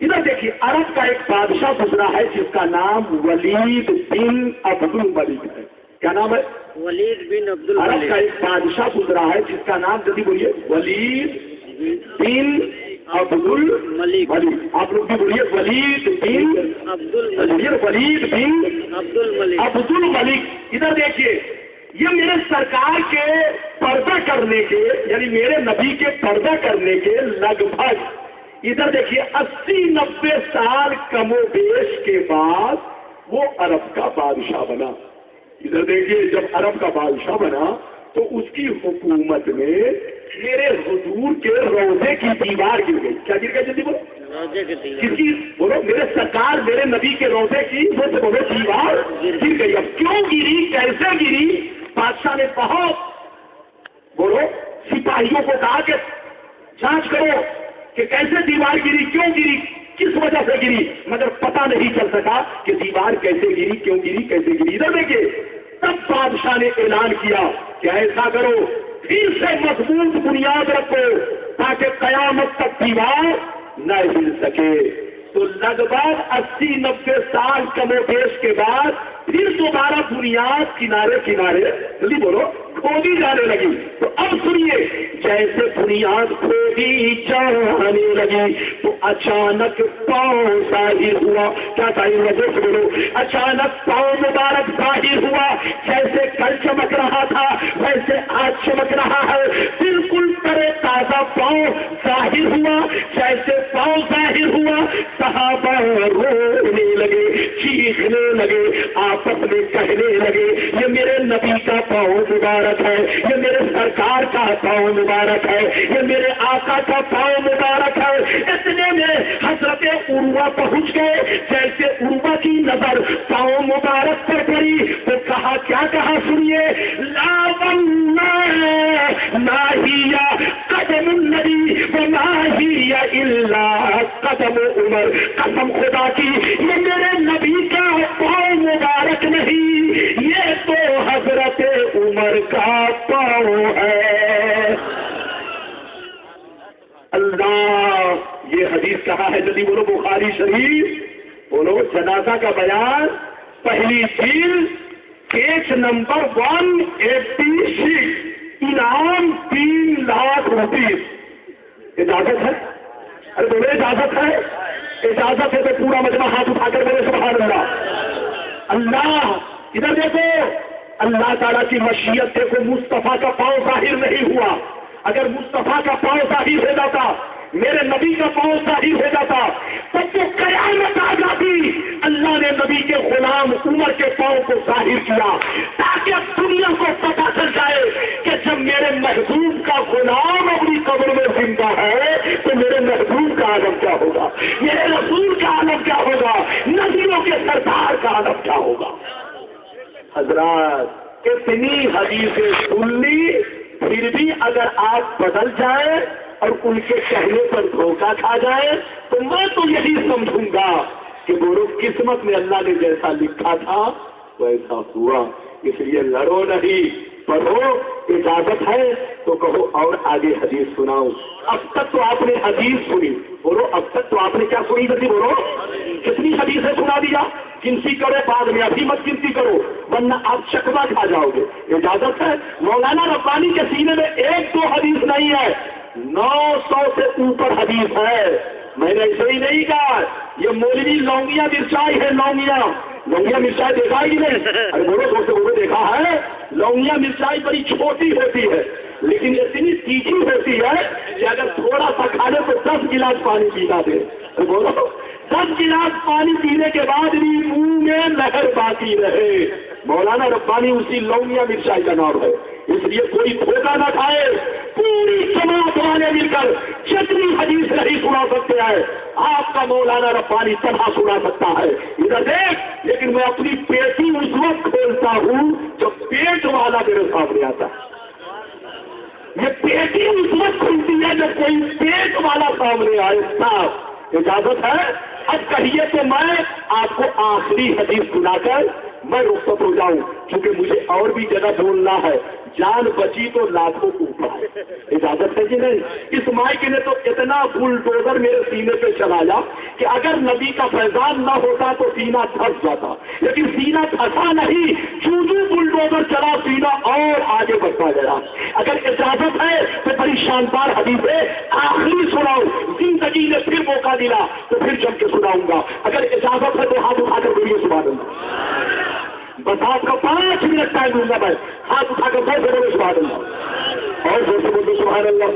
ادھر دیکھیے عرب کا ایک بادشاہ گزرا ہے جس کا نام ولید بن عبد الملک ہے. کیا نام ہے؟ ولید بن عبد الملک. عرب کا ایک بادشاہ گزرا ہے جس کا نام جلدی بولیے ولید بن عبد الملک. آپ لوگ بھی بولیے ولید بن عبد الملک. ولید بن عبد الملک. ادھر دیکھیے یہ میرے سرکار کے پردہ کرنے کے یعنی میرے نبی کے پردہ کرنے کے لگ بھگ ادھر دیکھیے 80-90 سال کم و بیش کے بعد وہ عرب کا بادشاہ بنا. ادھر دیکھیے جب عرب کا بادشاہ بنا تو اس کی حکومت میں میرے حضور کے روضے کی دیوار گر گئی. کیا گر گئی جلدی بولو؟ روزے کے دیوار. کس کی؟ بولو میرے سرکار میرے نبی کے روضے کی بولو دیوار گر گئی. اب کیوں گری، کیسے گری؟ بادشاہ نے بہت بولو سپاہیوں کو کہا کہ جانچ کرو کہ کیسے دیوار گری، کیوں گری، کس وجہ سے گری، مگر پتہ نہیں چل سکا کہ دیوار کیسے گری، کیوں گری، کیسے گری. ادھر دیکھیے، تب بادشاہ نے اعلان کیا کہ ایسا کرو پھر سے مضبوط بنیاد رکھو تاکہ قیامت تک دیوار نہ ہل سکے. تو لگ بھگ 80-90 سال کم و بیش کے بعد پھر دوبارہ بنیاد کنارے کنارے جلدی بولو کھودی جانے لگی. تو اب سنیے، جیسے بنیاد کھودی جانے لگی تو اچانک پاؤں ظاہر ہوا. کیا ظاہر ہوا؟ جیسے بولو اچانک پاؤں مبارک ظاہر ہوا. جیسے کل چمک رہا تھا ویسے آج چمک رہا ہے. بالکل ترے تازہ پاؤں ظاہر ہوا. جیسے پاؤں ظاہر ہوا صحابہ رونے لگے، چیخنے لگے، آپس میں کہنے لگے یہ میرے نبی کا پاؤں مبارک ہے، یہ میرے سرکار کا پاؤں مبارک ہے، یہ میرے آقا کا پاؤں مبارک ہے. اتنے میں حضرت عروہ پہنچ گئے. جیسے عروہ کی نظر پاؤں مبارک پر پڑی تو کہا، کیا کہا سنیے، لا واللہ ما ہی قدم النبی وما ہی الا قدم عمر. قسم خدا کی یہ میرے نبی کا پاؤں مبارک نہیں، یہ تو حضرت عمر کا پاؤں ہے. اللہ، یہ حدیث کہا ہے جلدی بولو بخاری شریف. بولو جنازہ کا بیان پہلی جلد پیج نمبر 186، انعام 3 لاکھ روپیز. اجازت ہے؟ ارے بولے اجازت ہے؟ اجازت ہے تو پورا مجمع ہاتھ اٹھا کر بولے سبحان اللہ. اللہ ادھر دیکھو، اللہ تعالیٰ کی مشیت دیکھو. مصطفیٰ کا پاؤں ظاہر نہیں ہوا. اگر مصطفیٰ کا پاؤں ظاہر ہو جاتا، میرے نبی کا پاؤں ظاہر ہو جاتا، تب تو قیامت آ جاتی. اللہ نے نبی کے غلام عمر کے پاؤں کو ظاہر کیا تاکہ دنیا کو پتہ چل جائے کہ جب میرے محبوب کا غلام اپنی قبر میں زندہ ہے تو میرے محبوب کا عالم کیا ہوگا، میرے رسول کا عالم کیا ہوگا، نبیوں کے سردار کا عالم کیا ہوگا. حضرات اتنی حدیثیں سن لی، پھر بھی اگر آپ بدل جائیں اور ان کے کہنے پر دھوکہ کھا جائیں تو میں تو یہی سمجھوں گا کہ بولو قسمت میں اللہ نے جیسا لکھا تھا ویسا ہوا. اس لیے لڑو نہیں، پڑھو. اجازت ہے تو کہو اور آگے حدیث سناؤ. اب تک تو آپ نے حدیث سنی، بولو اب تک تو آپ نے کیا سنی جلدی بولو. کتنی حدیثیں سنا دیا؟ گنتی کرو بعد میں، ابھی مت گنتی کرو ورنہ آپ چکوا کھا جاؤ گے. اجازت ہے؟ مولانا ربانی کے سینے میں 1-2 حدیث نہیں ہے، 900 سے اوپر حدیث ہے. میں نے ایسے ہی نہیں کہا یہ مولوی لونگیاں مرچائی ہے. لونگیاں مرچائی دیکھا ہی نہیں؟ ارے بولو دوستو، بولو دیکھا ہے؟ لونگیاں مرچائی بڑی چھوٹی ہوتی ہے لیکن اتنی تیکھی ہوتی ہے کہ اگر تھوڑا سا کھا لے تو 10 گلاس پانی پینا دے. ارے بولو 10 گلاس پانی پینے کے بعد بھی منہ میں لہر باقی رہے. مولانا ربانی اسی لونگیاں مرچائی کا نام ہے. اس لیے کوئی دھوکہ نہ کھائے. پوری جماعت والے مل کر جتنی حدیث نہیں سنا سکتے ہیں آپ کا مولانا ربانی طرح سنا سکتا ہے. ادھر دیکھ، لیکن میں اپنی پیٹی اس وقت کھولتا ہوں جب پیٹ والا میرے سامنے آتا ہے. یہ پیٹی اس وقت کھلتی ہے جب کوئی پیٹ والا سامنے آئے. صاحب اجازت ہے؟ اب کہیے تو میں آپ کو آخری حدیث سنا کر میں رخصت ہو جاؤں، کیونکہ مجھے اور بھی جگہ بولنا ہے. جان بچی تو لاکھوں اوپر. اجازت ہے کہ نہیں؟ اس مائک نے تو اتنا بلڈوزر میرے سینے پہ چلایا کہ اگر نبی کا فیضان نہ ہوتا تو سینہ دھس جاتا، لیکن سینہ دھسا نہیں. جو بلڈوزر چلا سینہ اور آگے بڑھتا گیا. اگر اجازت ہے تو بڑی شاندار حدیث ہے، آخری سناؤ. زندگی نے پھر موقع دیا تو پھر جم کے سناؤں گا. اگر اجازت ہے تو ہاتھ اٹھا کر بولیے سبحان اللہ. بس آپ کا 5 منٹ ٹائم دوں گا. میں ہاتھ اٹھا کر بہت بولے سبحان اللہ، اور جیسے بولتے سبحان اللہ.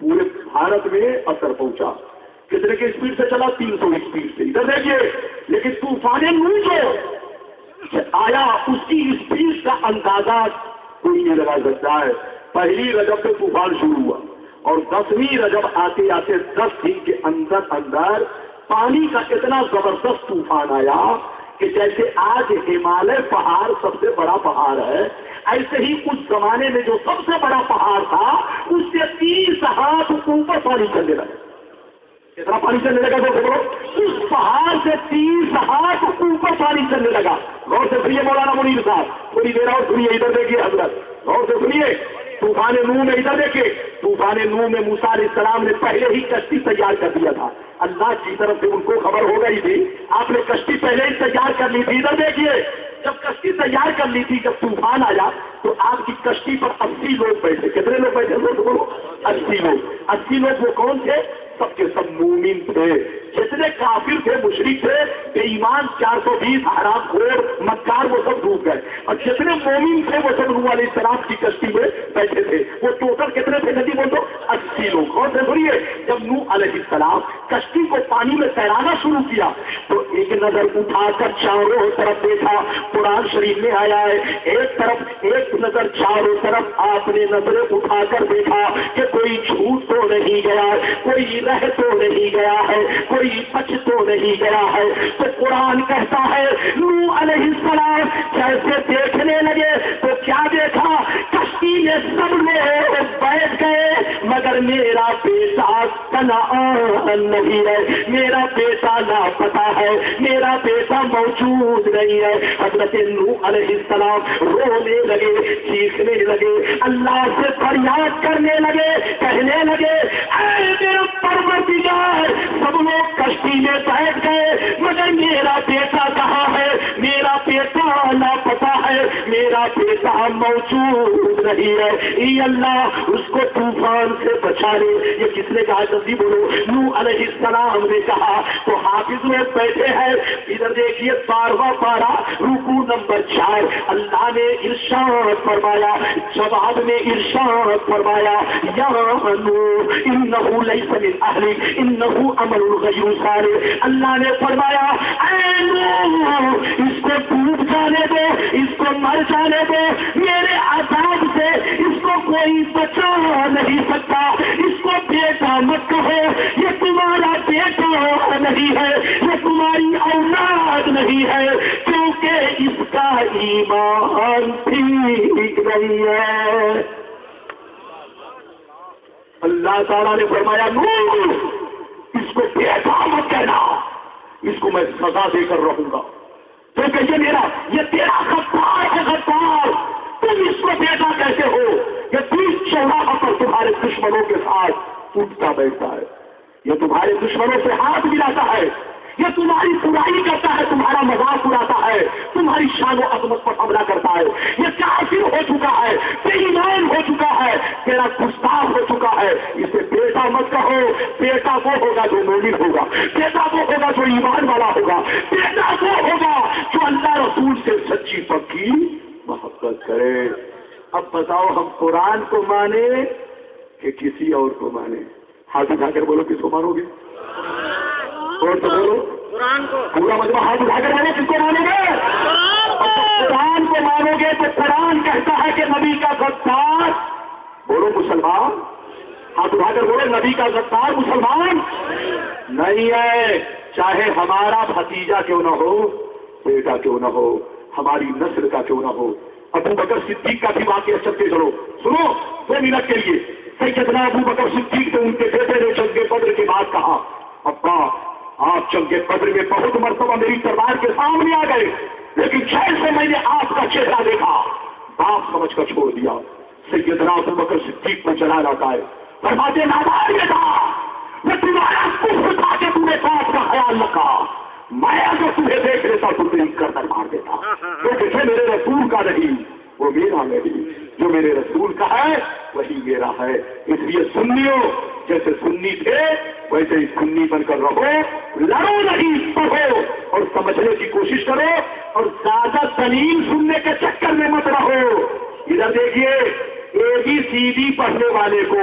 پورے بھارت میں اثر پہنچا. کتنے کی اسپیڈ سے چلا؟ 300 اسپیڈ سے. ادھر دیکھیے. لیکن طوفان نوح جو آیا اس کی اسپیڈ کا اندازہ کوئی نہیں لگا سکتا ہے. پہلی رجب سے طوفان شروع ہوا اور 10ویں رجب آتے آتے 10 دن کے اندر اندر پانی کا اتنا زبردست طوفان آیا کہ جیسے آج ہمالیہ پہاڑ سب سے بڑا پہاڑ ہے، ایسے ہی اس زمانے میں جو سب سے بڑا پہاڑ تھا اس سے 30 ہاتھ اوپر پانی چلنے لگا. کتنا پانی چلنے لگا بولو؟ اس پہاڑ سے 30 ہاتھ اوپر پانی چلنے لگا. غور سے سنیے مولانا منیر صاحب، تھوڑی دیر اور سنیے. ادھر دیکھیے حضرت، غور سے سنیے. طوفان نوح میں ادھر دیکھیے. طوفان نوح میں موسیٰ علیہ السلام نے پہلے ہی کشتی تیار کر دیا تھا. اللہ کی طرف سے ان کو خبر ہو گئی تھی، آپ نے کشتی پہلے ہی تیار کر لی تھی. ادھر دیکھیے. جب کشتی تیار کر لی تھی، جب طوفان آیا تو آپ کی کشتی پر 80 لوگ بیٹھے. کتنے لوگ بیٹھے بولو؟ 80 لوگ. 80 لوگ وہ کون تھے؟ سب کے سب مومن تھے. جتنے کافر تھے، مشرک تھے، بے ایمان 420 حرام خور مکار، وہ سب ڈوب گئے. اور جتنے مومن تھے وہ سب نوح علیہ السلام کی کشتی میں بیٹھے تھے. وہ ٹوٹل کتنے تھے ندی بول دو؟ 80 لوگ. اور سنیے، جب نوح علیہ السلام کشتی کو پانی میں تیرانا شروع کیا تو ایک نظر اٹھا کر چاروں طرف دیکھا. قرآن شریف میں آیا ہے، ایک نظر چاروں طرف آپ نے نظریں اٹھا کر دیکھا کہ کوئی چھوٹ تو نہیں گیا، کوئی رہ تو نہیں گیا ہے، کوئی بچ تو نہیں گیا ہے. تو قرآن کہتا ہے نوح علیہ السلام جیسے دیکھنے لگے تو کیا دیکھا؟ کشتی میں سب لوگ بیٹھ گئے مگر میرا بیٹا کنعان نہیں ہے، میرا بیٹا لاپتہ ہے، میرا بیٹا موجود نہیں ہے. حضرت نوح علیہ السلام رونے لگے، چیخنے لگے، اللہ سے فریاد کرنے لگے، کہنے لگے اے میرے پروردگار، سب لوگ کشتی میں بیٹھ گئے مگر میرا بیٹا کہاں ہے؟ میرا بیٹا لاپتہ ہے، میرا بیٹا موجود نہیں ہے. اے اللہ اس کو طوفان سے بچا لے. یہ کس نے کہا؟ جلدی بولو. نوح علیہ السلام نے کہا. تو حافظ لوگ بیٹھے ہیں. ادھر دیکھیے 12واں پارہ رکوع نمبر 4. اللہ نے ارشاد فرمایا، جواب میں ارشاد فرمایا یا نوح انہ لیس من اہلک انہ عمل غیر صالح. اللہ نے فرمایا اے نوح اس کو ڈوب جانے دو، اس کو مر جانے دو، میرے عذاب سے اس کو کوئی بچا نہیں سکتا. اس کو بیٹا مت کہو، یہ تمہارا بیٹا نہیں ہے، یہ تمہاری اولاد نہیں ہے، کیونکہ اس کا ایمان ٹھیک نہیں ہے. اللہ تعالیٰ نے فرمایا نوح اس کو بیٹا مت کہنا، اس کو میں سزا دے کر رہوں گا. کیونکہ یہ تیرا غدار ہے، غدار. تم اس کو بیٹا کیسے ہو؟ یہ 20 چوراہا پر تمہارے دشمنوں کے ساتھ اٹھتا بیٹھتا ہے، یہ تمہارے دشمنوں سے ہاتھ ملاتا ہے، یہ تمہاری برائی کرتا ہے، تمہارا مذاق اڑاتا ہے، تمہاری شان و عظمت پر حملہ کرتا ہے. یہ کافر ہو چکا ہے، بے ایمان ہو چکا ہے، تیرا گستاخ ہو چکا ہے. اسے بیٹا مت کہو. بیٹا وہ ہوگا جو مومن ہوگا، بیٹا وہ ہوگا جو ایمان والا ہوگا، بیٹا وہ ہوگا جو اللہ رسول سے سچی پکی محبت کرے. اب بتاؤ ہم قرآن کو مانے کہ کسی اور کو مانے؟ ہاتھ اٹھا کر بولو کس کو مانو گے؟ اور تو بولو قرآن کو. پورا مجمع ہاتھ اٹھا کر بولو کس کو مانو گے؟ قرآن کو مانو گے تو قرآن کہتا ہے کہ نبی کا غدار، بولو مسلمان، ہاتھ اٹھا کر بولو نبی کا غدار مسلمان نہیں ہے. چاہے ہمارا بھتیجا کیوں نہ ہو، بیٹا کیوں نہ ہو، ہماری نسل کا کیوں نہ ہو. ابو بکر صدیق کا بھی واقعہ چلتے چلو، سنو 2 منٹ کے لیے. سیدنا ابو بکر صدیق سے ان کے بیٹے نے جنگ بدر کے بعد کہا ابا آپ جنگ بدر میں بہت مرتبہ میری تلوار کے سامنے آ گئے، لیکن جیسے میں نے آپ کا چہرہ دیکھا باپ سمجھ کر چھوڑ دیا. سیدنا ابو بکر صدیق کو چلا جاتا ہے، فرماتے نادار یہ تھا، میں تمہارا کفر تھا کہ تم نے بات کا خیال رکھا، میں اگر تمہیں دیکھ لیتا تو تیری گردن مار دیتا. جو کسی میرے رسول کا نہیں وہ میرا نہیں، جو میرے رسول کا ہے وہی میرا ہے. اس لیے سنیو جیسے سنی تھے ویسے ہی سنی بن کر رہو، لڑو نہیں، پڑھو اور سمجھنے کی کوشش کرو اور زیادہ دلیل سننے کے چکر میں مت رہو. ادھر دیکھیے ABCD پڑھنے والے کو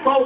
100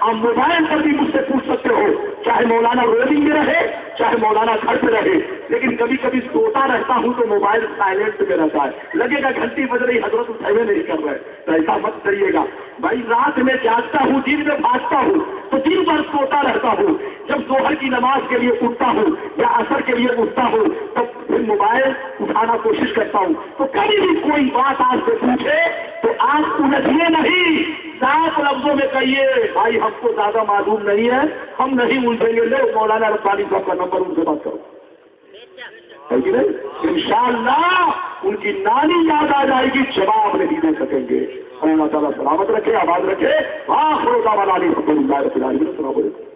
آپ موبائل پر بھی مجھ سے پوچھ سکتے ہو، چاہے مولانا روڈنگ میں رہے چاہے مولانا گھر پہ رہے، لیکن کبھی کبھی سوتا رہتا ہوں تو موبائل سائلنٹ میں رہتا ہے، لگے گا گھنٹی بج رہی حضرت اٹھائے نہیں کر رہے، تو ایسا مت کریے گا بھائی۔ رات میں جاگتا ہوں، دن میں بھاگتا ہوں، تو دن بھر سوتا رہتا ہوں، جب ظہر کی نماز کے لیے اٹھتا ہوں یا عصر کے لیے اٹھتا ہوں تو پھر موبائل اٹھانا کوشش کرتا ہوں، تو کبھی بھی کوئی بات آپ سے پوچھے تو آپ الجھیے نہیں، صاف لفظوں میں کہیے بھائی ہم کو زیادہ معلوم نہیں ہے، ہم نہیں الجھیں گے، لے مولانا ربانی صاحب کا نمبر ان سے بات کرو، ہے کہ نہیں؟ انشاءاللہ ان کی نانی یاد آ جائے گی، جواب نہیں دے سکیں گے۔ اللہ تعالیٰ سلامت رکھے، آباد رکھے۔ آخر دعوانا الحمدللہ رب العالمین۔ السلام علیکم۔